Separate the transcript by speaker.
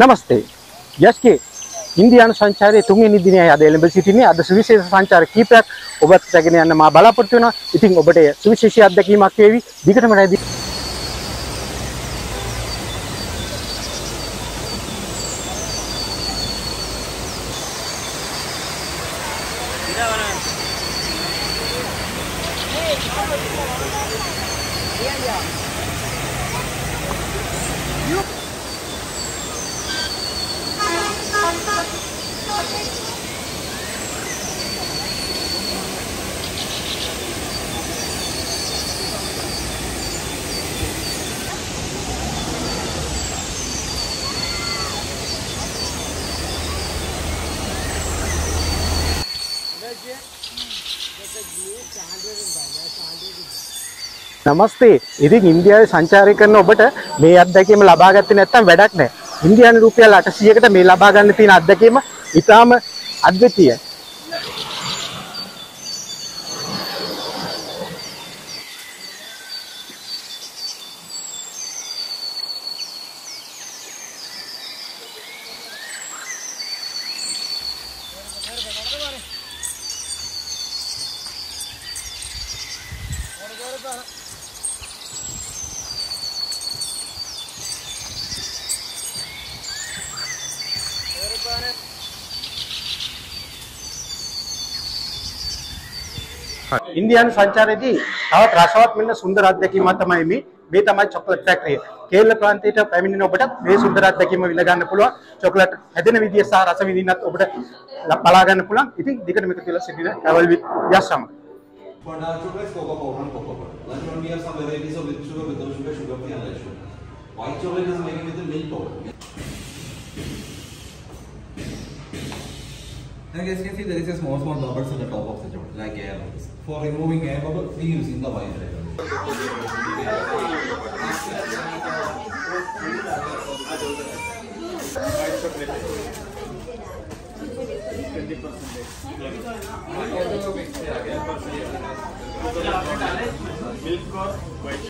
Speaker 1: नमस्ते यश के ඉන්දියානු සංචාරයේ තුන්වෙනි දිනයයි අද එළඹ සිටින්නේ. අද සුවිශේෂ සංචාර කීපයක් ඔබත් රැගෙන යන්න මා බලාපොරොත්තු වෙනවා. ඉතින් ඔබට සුවිශේෂී අත්දැකීමක් වේවි. දිගටම රැඳී නමස්තේ. ඉතින් ඉන්දියාවේ සංචාරය කරන ඔබට මේ අත්දැකීම ලබා ගත්තේ නැත්නම් වැඩක් නැහැ. ඉන්දියානු රුපියල් 800කට මේ ලබා ගන්න තියෙන අත්දැකීම ඉතාම අද්විතීයයි. ඉන්දියානු සංචාරයේදී තවත් රසවත් වෙන සුන්දර අත්දැකීමක් තමයි මේ තමයි චොකලට් ෆැක්ටරිය. කේරළ ප්‍රාන්තයට පැමිණෙන ඔබට මේ සුන්දර අත්දැකීම විඳ ගන්න පුළුවන්. චොකලට් හැදෙන විදිය සහ රස විඳින්නත් ඔබට බලා ගන්න පුළුවන්. ඉතින් දිගට මේක කියලා සිටින travel with යස් සමග.
Speaker 2: For dark chocolate, cocoa powder and cocoa butter. Lunch one we have some varieties of with sugar, without sugar, sugar free and less sugar. White chocolate is making with the milk powder. Now as you can see, there is a small bubbles on the top of the chocolate, like air bubbles. For removing air bubbles, we using the white wrapper. Milk or white